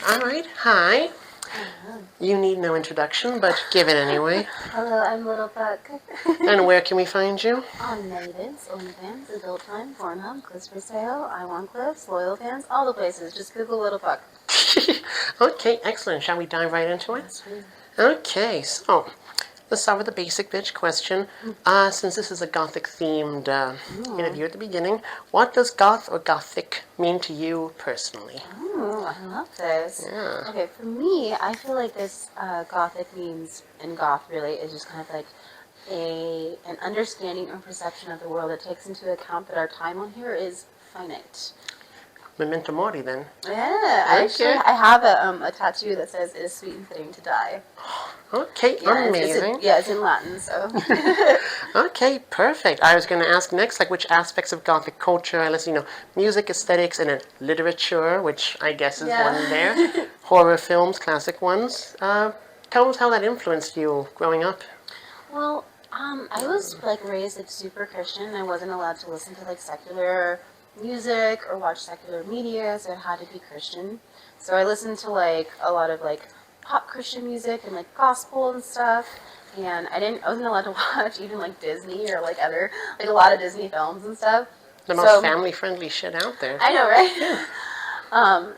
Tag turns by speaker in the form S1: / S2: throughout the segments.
S1: All right. Hi. You need no introduction, but give it anyway.
S2: Hello, I'm Little Puck.
S1: And where can we find you?
S2: On Natives, OnlyFans, Adult Time, Pornhub, Clips for Sale, I Want Clips, Loyal Fans, all the places. Just Google Little Puck.
S1: Okay, excellent. Shall we dive right into it? Okay, so let's start with the basic bitch question. Since this is a gothic-themed interview at the beginning, what does goth or gothic mean to you personally?
S2: Ooh, I love this.
S1: Yeah.
S2: Okay, for me, I feel like this gothic means, and goth really, is just kind of like an understanding or perception of the world that takes into account that our time on here is finite.
S1: Memento mori, then.
S2: Yeah, I have a tattoo that says "It is sweet and fitting to die."
S1: Okay,
S2: Yeah,
S1: amazing.
S2: It's in Latin, so.
S1: Okay, perfect. I was going to ask next, like, which aspects of Gothic culture I listen, music, aesthetics, and then literature, which I guess is one there. Horror films, classic ones. Tell us how that influenced you growing up.
S2: Well, I was like raised like super Christian. I wasn't allowed to listen to like secular music or watch secular media, so it had to be Christian. So I listened to like a lot of like pop Christian music and like gospel and stuff. And I wasn't allowed to watch even like Disney or like other like a lot of Disney films and stuff.
S1: The most family-friendly shit out there.
S2: I know, right?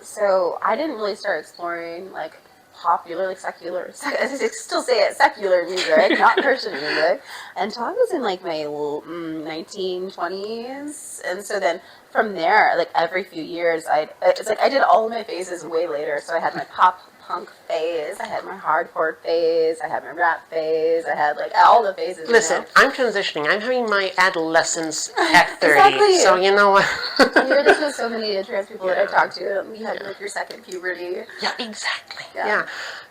S2: So I didn't really start exploring like popular, like secular, I still say it, secular music, not Christian music, until I was in like my 1920s. And so then from there, like every few years, it's like I did all of my phases way later. So I had my pop punk phase, I had my hardcore phase, I had my rap phase, I had like all the phases.
S1: Listen, I'm transitioning. I'm having my adolescence at 30.
S2: Exactly.
S1: So you know what?
S2: I hear this with so many trans people that I talk to. You had like your second puberty.
S1: Yeah, exactly.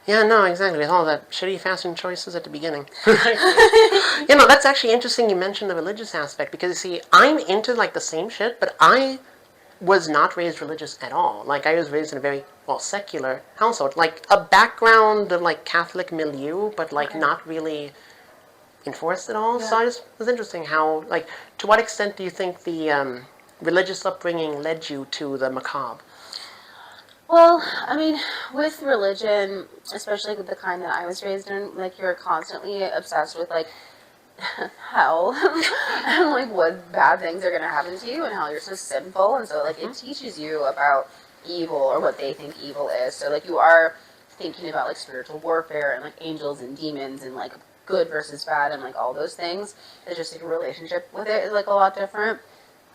S1: Yeah, no, exactly. With all the shitty fashion choices at the beginning. That's actually interesting you mentioned the religious aspect because, you see, I'm into, like, the same shit, but I was not raised religious at all. Like, I was raised in a very, secular household. Like, a background of, like, Catholic milieu, but, like, not really enforced at all. So it was interesting how, like, to what extent do you think the religious upbringing led you to the macabre?
S2: Well, I mean, with religion, especially with the kind that I was raised in, like you're constantly obsessed with like hell and like what bad things are gonna happen to you and how you're so sinful, and so like it teaches you about evil or what they think evil is. So like you are thinking about like spiritual warfare and like angels and demons and like good versus bad and like all those things. It's just like a relationship with it is like a lot different.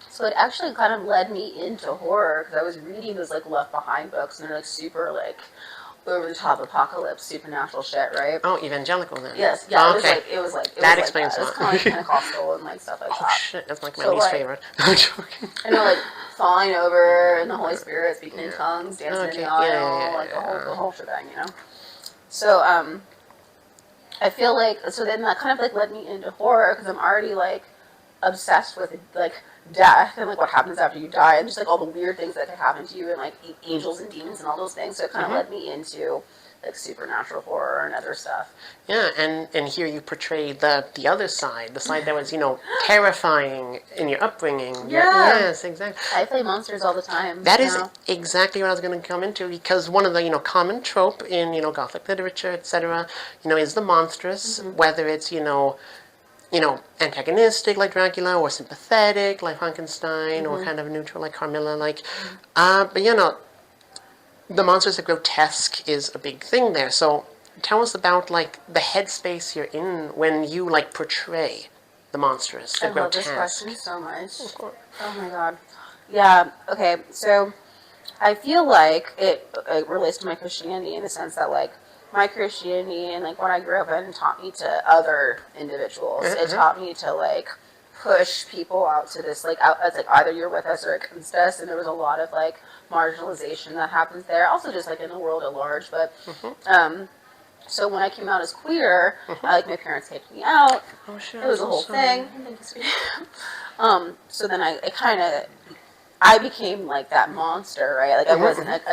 S2: So it actually kind of led me into horror because I was reading those like Left Behind books and they're like super like over the top apocalypse supernatural shit, right?
S1: Oh, evangelical then.
S2: Yes, yeah.
S1: Oh, okay.
S2: It was like
S1: that explains
S2: a lot. It was kind of like Pentecostal and like stuff like that.
S1: Oh shit, that's like my least favorite. I'm joking.
S2: I know, like falling over and the Holy Spirit speaking in tongues, dancing in the aisle, like the whole shebang, So I feel like then that kind of like led me into horror because I'm already like obsessed with like death and like what happens after you die and just like all the weird things that could happen to you and like angels and demons and all those things. So it kind of led me into like supernatural horror and other stuff.
S1: Yeah, and here you portray the other side, the side that was, terrifying in your upbringing. Yes, exactly.
S2: I play monsters all the time.
S1: That is exactly what I was going to come into because one of the, common trope in, Gothic literature, etc., is the monstrous, whether it's, antagonistic like Dracula or sympathetic like Frankenstein or kind of neutral like Carmilla. But the monsters of grotesque is a big thing there. So tell us about like the headspace you're in when you like portray the monstrous, the grotesque.
S2: I love this question so much. Oh my god. Yeah. Okay. So I feel like it relates to my Christianity in the sense that like my Christianity and like what I grew up in taught me to other individuals. It taught me to like push people out to this like it's like either you're with us or against us, and there was a lot of like marginalization that happens there. Also just like in the world at large, but so when I came out as queer, like my parents kicked me out.
S1: Oh shit!
S2: It was a whole thing. So then I became like that monster, right? Like I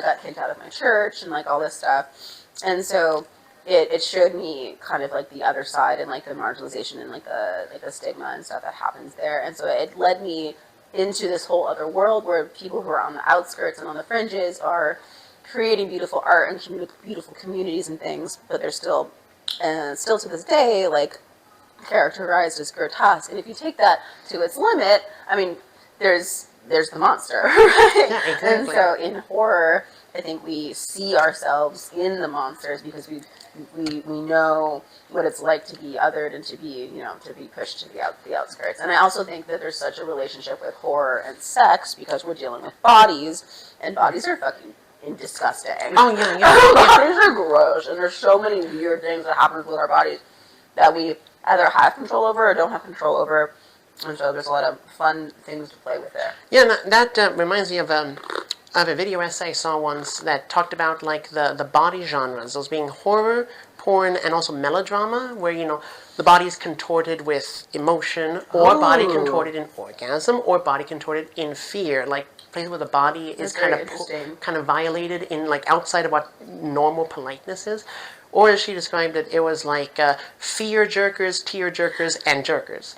S2: got kicked out of my church and like all this stuff. And so it showed me kind of like the other side and like the marginalization and like the stigma and stuff that happens there. And so it led me into this whole other world where people who are on the outskirts and on the fringes are creating beautiful art and beautiful communities and things, but they're still to this day, like, characterized as grotesque. And if you take that to its limit, I mean, there's the monster, right?
S1: Yeah, exactly.
S2: And so in horror, I think we see ourselves in the monsters because we know what it's like to be othered and to be pushed to the outskirts. And I also think that there's such a relationship with horror and sex because we're dealing with bodies, and bodies are fucking disgusting.
S1: Oh yeah.
S2: Bodies are gross, and there's so many weird things that happen with our bodies that we either have control over or don't have control over. And so there's a lot of fun things to play with there.
S1: Yeah, that reminds me of a video essay I saw once that talked about like the body genres, those being horror, porn, and also melodrama, where the body is contorted with emotion, or body contorted in orgasm, or body contorted in fear, like places where the body is kind of violated in like outside of what normal politeness is. Or as she described it, it was like fear jerkers, tear jerkers, and jerkers.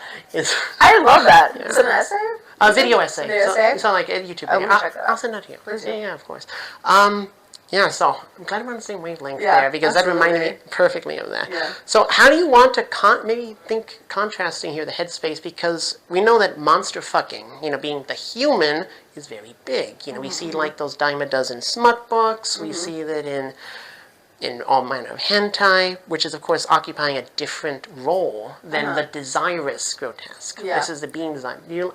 S2: I love that. Yeah. Is it an essay?
S1: A video essay.
S2: It's
S1: not like a YouTube video. I'll send that to you.
S2: Please.
S1: Yeah, of course. Yeah, so I'm glad we're on the same wavelength there, because
S2: absolutely.
S1: That reminded me perfectly of that.
S2: Yeah.
S1: So how do you want to maybe think contrasting here the headspace, because we know that monster fucking, being the human, is very big. We see like those dime a dozen smut books. We see that in all manner of hentai, which is, of course, occupying a different role than the desirous grotesque.
S2: Yeah.
S1: This is the being design. Do you,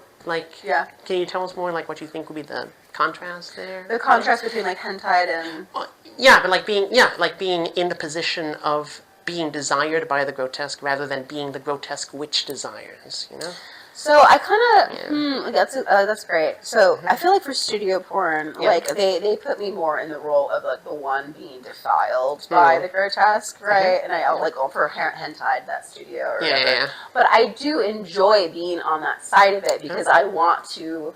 S2: Yeah.
S1: Can you tell us more, what you think would be the contrast there?
S2: The contrast between, hentai and...
S1: Yeah, but being in the position of being desired by the grotesque rather than being the grotesque which desires,
S2: So I kind of that's great. So I feel like for studio porn, they put me more in the role of the one being defiled by the grotesque, right? And I'll for hentai that studio or whatever.
S1: Yeah.
S2: But I do enjoy being on that side of it because I want to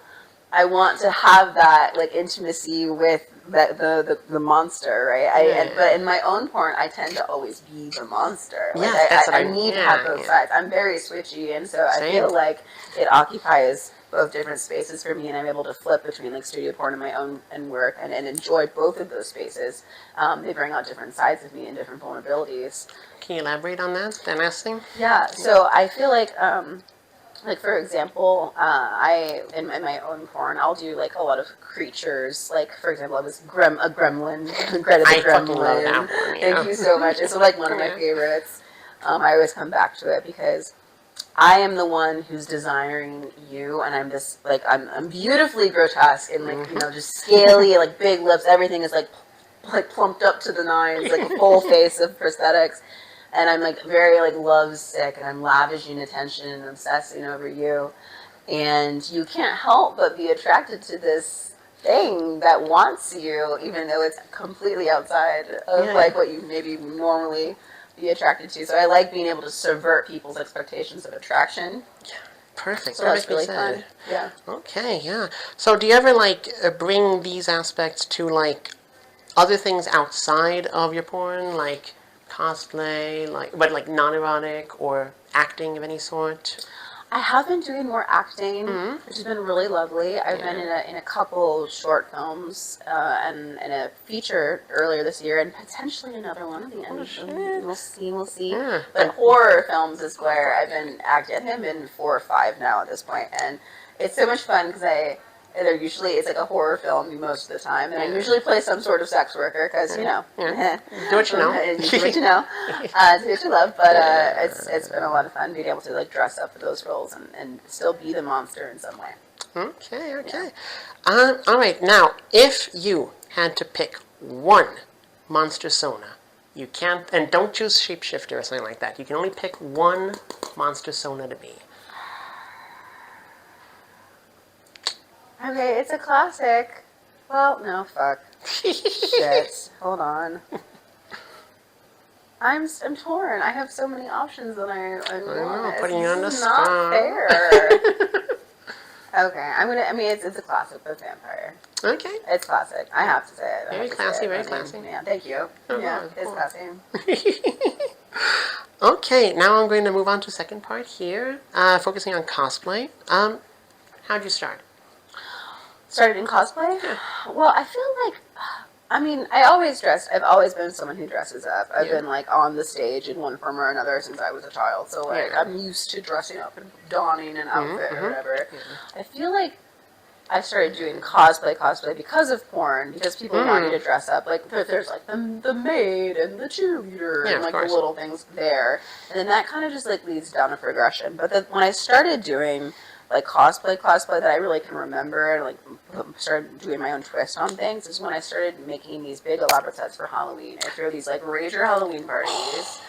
S2: have that intimacy with the monster, right? But in my own porn, I tend to always be the monster. I need to have both sides. I'm very switchy, and so I feel like it occupies both different spaces for me, and I'm able to flip between studio porn and my own and work, and enjoy both of those spaces. They bring out different sides of me and different vulnerabilities.
S1: Can you elaborate on that last thing?
S2: Yeah. So I feel like. For example, I in my own porn, I'll do a lot of creatures. For example, I was a gremlin, Greta the
S1: I
S2: Gremlin.
S1: fucking love that one. Yeah.
S2: Thank you so much. It's one of my favorites. I always come back to it because I am the one who's desiring you, and I'm this I'm beautifully grotesque and just scaly, big lips. Everything is plumped up to the nines, a full face of prosthetics. And I'm very lovesick, and I'm lavishing attention and obsessing over you, and you can't help but be attracted to this thing that wants you, even though it's completely outside of what you maybe normally be attracted to. So I like being able to subvert people's expectations of attraction.
S1: Yeah. Perfect.
S2: So that's really fun. Yeah.
S1: Okay. Yeah. So do you ever bring these aspects to other things outside of your porn, cosplay, but non-erotic or acting of any sort?
S2: I have been doing more acting, which has been really lovely. I've been in a couple short films and in a feature earlier this year, and potentially another one at the end. We'll see.
S1: Yeah.
S2: But horror films is where I've been acting. I think I've been 4 or 5 now at this point, and it's so much fun because it's a horror film most of the time, and I usually play some sort of sex worker because
S1: do what you know,
S2: do what you know, do what you love. But it's been a lot of fun being able to dress up for those roles and still be the monster in some way.
S1: Okay. Yeah. All right. Now, if you had to pick one monster sona, you can't, and don't choose shapeshifter or something like that. You can only pick one monster sona to be.
S2: Okay, it's a classic. Well, no, fuck. Shit. Hold on. I'm torn. I have so many options that I
S1: know, putting you on the
S2: This is
S1: spot.
S2: not fair. Okay, it's a classic with vampire.
S1: Okay.
S2: It's classic. I have to say it.
S1: Very classy, very classy.
S2: Yeah, thank you. Yeah, it's classy.
S1: Okay, now I'm going to move on to the second part here, focusing on cosplay. How'd you start?
S2: Started in cosplay? Well, I feel like I mean, I've always been someone who dresses up. I've
S1: Yeah.
S2: been, like, on the stage in one form or another since I was a child. So, like,
S1: Yeah.
S2: I'm used to dressing up and donning an outfit or whatever.
S1: Yeah.
S2: I feel like I started doing cosplay because of porn, because people want you to dress up. Like, there's, like, the maid and the cheerleader
S1: Yeah,
S2: and,
S1: of
S2: like, the
S1: course.
S2: little things there. And then that kind of just, like, leads down a progression. But then when I started doing, like, cosplay that I really can remember, and, like, started doing my own twist on things, is when I started making these big elaborate sets for Halloween. I threw these, like, Raise Your Halloween parties.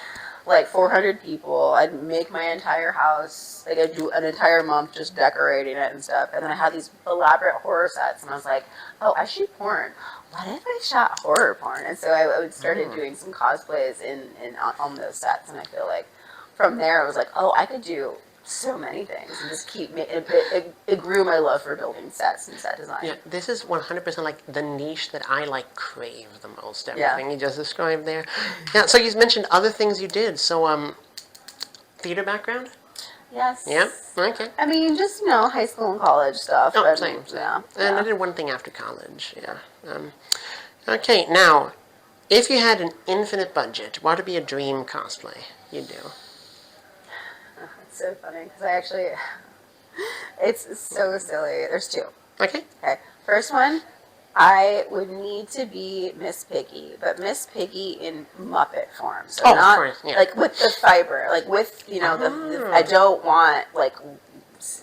S2: Like 400 people. I'd make my entire house. Like, I'd do an entire month just decorating it and stuff. And then I had these elaborate horror sets, and I was like, oh, I shoot porn. What if I shot horror porn? And so I started doing some cosplays on those sets, and I feel like from there I was like, oh, I could do so many things and just keep making it grew my love for building sets and set design.
S1: Yeah, this is 100% like the niche that I like crave the most. Everything you just described there. Yeah. So you mentioned other things you did. So theater background.
S2: Yes.
S1: Yeah. Okay.
S2: I mean, just high school and college stuff.
S1: Oh,
S2: but,
S1: same.
S2: Yeah.
S1: And I did one thing after college. Yeah. Okay. Now, if you had an infinite budget, what would be a dream cosplay you'd do?
S2: It's so funny because it's so silly. There's two.
S1: Okay.
S2: Okay. First one, I would need to be Miss Piggy, but Miss Piggy in Muppet form. So
S1: Oh,
S2: not
S1: of course, yeah.
S2: like with the fiber, like with I don't want like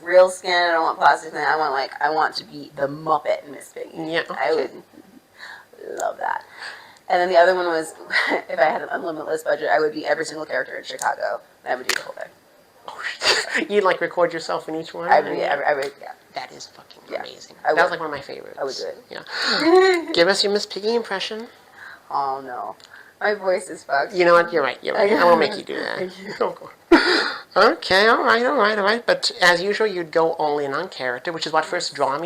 S2: real skin. I don't want plastic skin. I want to be the Muppet Miss Piggy.
S1: Yeah. Okay.
S2: I would love that. And then the other one was, if I had an unlimited budget, I would be every single character in Chicago, and I would do the whole thing.
S1: You'd like record yourself in each one?
S2: I would, yeah.
S1: That is fucking amazing.
S2: I
S1: That was
S2: would.
S1: like one of my favorites.
S2: I would do it.
S1: Yeah. Give us your Miss Piggy impression.
S2: Oh no, my voice is fucked.
S1: You know what? You're right. I won't make you do that.
S2: Thank you.
S1: Oh, God. Okay, all right. But as usual, you'd go all in on character, which is what first drew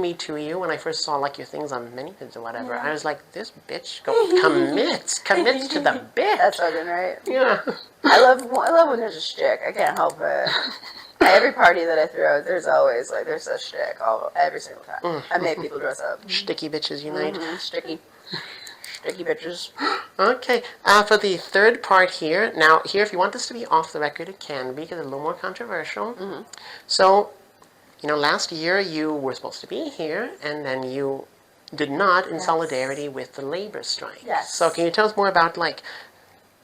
S1: me to you when I first saw like your things on minivids or whatever. I was like, this bitch commits to the bit.
S2: That's fucking right.
S1: Yeah.
S2: I love when there's a shtick. I can't help it. At every party that I throw, there's always there's a shtick every single time. I make people dress up.
S1: Sticky bitches unite.
S2: Sticky bitches.
S1: Okay, for the third part here, now here, if you want this to be off the record, it can be, because it's a little more controversial. So, last year you were supposed to be here, and then you did not in solidarity with the labor strike.
S2: Yes.
S1: So can you tell us more about, like,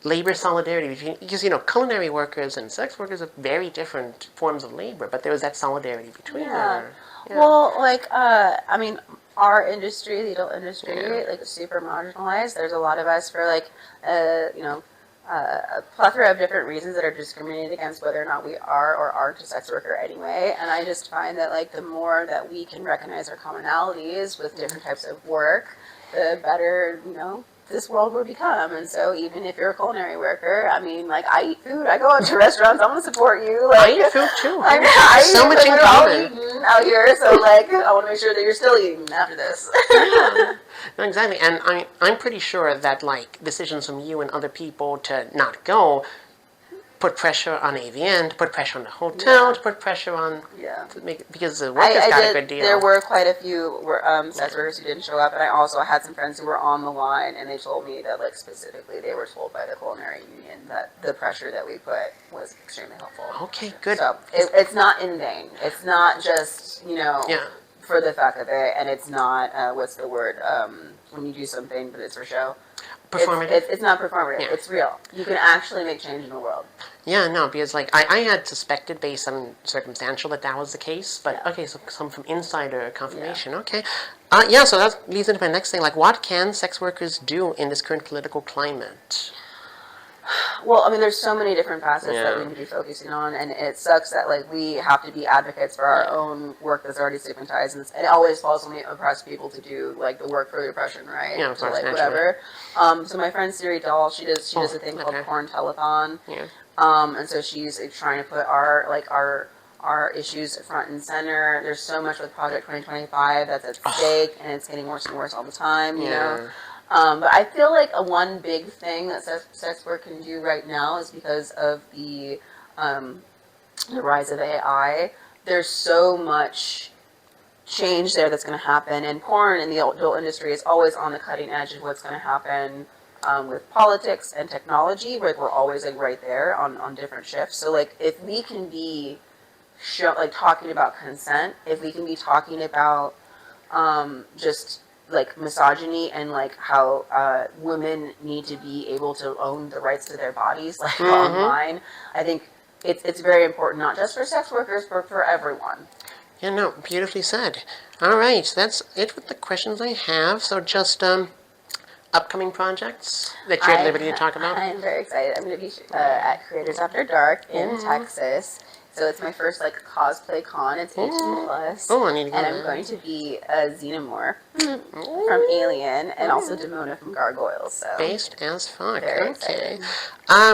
S1: labor solidarity between, because, culinary workers and sex workers are very different forms of labor, but there was that solidarity between them. Yeah.
S2: Well, I mean, our industry, the adult industry, is super marginalized. There's a lot of us for a plethora of different reasons that are discriminated against whether or not we are or aren't a sex worker anyway. And I just find that the more that we can recognize our commonalities with different types of work, the better, this world will become. And so even if you're a culinary worker, I mean, I eat food, I go out to restaurants, I want to support you.
S1: I eat food too.
S2: I
S1: so much in common
S2: out here, so I want to make sure that you're still eating after this.
S1: Yeah. No, exactly. And I'm pretty sure that decisions from you and other people to not go put pressure on AVN, to put pressure on the hotel, to put pressure on to make, because the workers got a good deal.
S2: There were quite a few sex workers who didn't show up, and I also had some friends who were on the line, and they told me that specifically they were told by the Culinary Union that the pressure that we put was extremely helpful.
S1: Okay, good.
S2: So it's not in vain. It's not just for the fuck of it, and it's not what's the word when you do something but it's for show.
S1: Performative?
S2: It's not performative. Yeah. It's real. You can actually make change in the world.
S1: Yeah, no, because I had suspected based on circumstantial that was the case, but okay, so some from insider confirmation. Okay, so that leads into my next thing. What can sex workers do in this current political climate?
S2: Well, I mean, there's so many different facets that we need to be focusing on, and it sucks that we have to be advocates for our own work that's already stigmatized, and it always falls on the oppressed people to do the work for the oppression, right?
S1: Yeah, of course,
S2: so whatever. So my friend Siri Dahl, she does a thing called Porn Telethon.
S1: Yeah.
S2: And so she's trying to put our issues front and center. There's so much with Project 2025 that's at stake, and it's getting worse and worse all the time. You know. But I feel like one big thing that sex work can do right now is because of the rise of AI. There's so much change there that's going to happen. And porn in the adult industry is always on the cutting edge of what's going to happen with politics and technology. Like we're always like right there on different shifts. So like if we can be talking about consent, if we can be talking about just like misogyny and like how women need to be able to own the rights to their bodies, like online, I think it's very important, not just for sex workers, but for everyone.
S1: Yeah, no, beautifully said. All right, that's it with the questions I have. So just upcoming projects that you're at liberty to talk about.
S2: I'm very excited. I'm going to be at Creators After Dark in Texas. So it's my first like cosplay con. It's 18 plus.
S1: Oh, I need to go
S2: and
S1: there.
S2: I'm going to be a Xenomorph from Alien and also Demona from Gargoyles. So
S1: Based as fuck.
S2: Very
S1: Okay.
S2: exciting.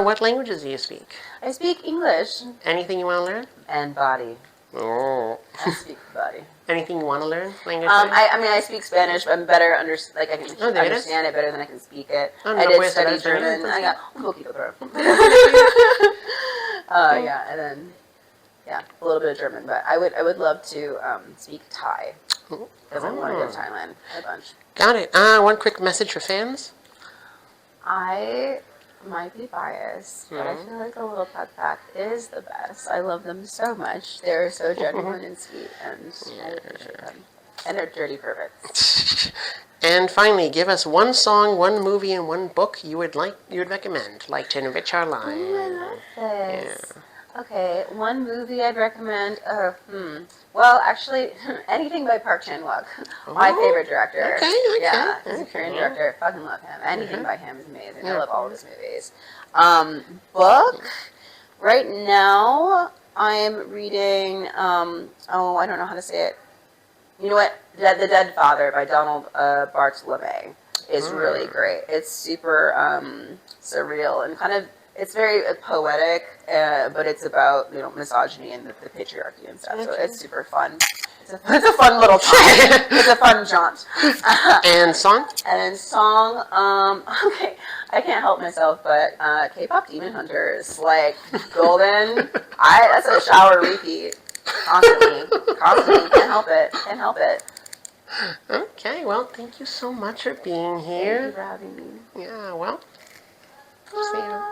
S1: What languages do you speak?
S2: I speak English
S1: Anything you want to learn?
S2: and body.
S1: Oh.
S2: I speak body.
S1: Anything you want to learn? Language?
S2: I spean Spanish, but I'm better I can
S1: Oh, there it is.
S2: understand it better than I can speak it.
S1: Oh,
S2: I
S1: no
S2: did
S1: puedes
S2: study
S1: hablar español,
S2: German. I got un poquito, pero. Yeah, and then a little bit of German, but I would love to speak Thai because I want to go to Thailand a bunch.
S1: Got it. One quick message for fans.
S2: I might be biased, but I feel like the little pet pack is the best. I love them so much. They're so genuine and sweet, and I appreciate them. And they're dirty perverts.
S1: And finally, give us one song, one movie, and one book you would recommend, like to enrich our lives.
S2: Oh, I love this. Okay, one movie I'd recommend. Well, actually, anything by Park Chan-wook, my favorite director.
S1: Okay.
S2: Yeah, he's a Korean director. I fucking love him. Anything by him is amazing. I love all of his movies. Book. Right now, I am reading. I don't know how to say it. You know what? The Dead Father by Donald Barthelme is really great. It's super surreal and kind of. It's very poetic, but it's about misogyny and the patriarchy and stuff. So it's super fun. It's a fun little time. It's a fun jaunt.
S1: And song?
S2: And then song, okay, I can't help myself, but K-pop Demon Hunters, like Golden. That's a shower repeat constantly. Can't help it.
S1: Okay, well, thank you so much for being here.
S2: Thank you for having me.
S1: Yeah, well, see you.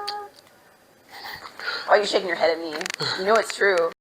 S2: Why are you shaking your head at me? You know it's true.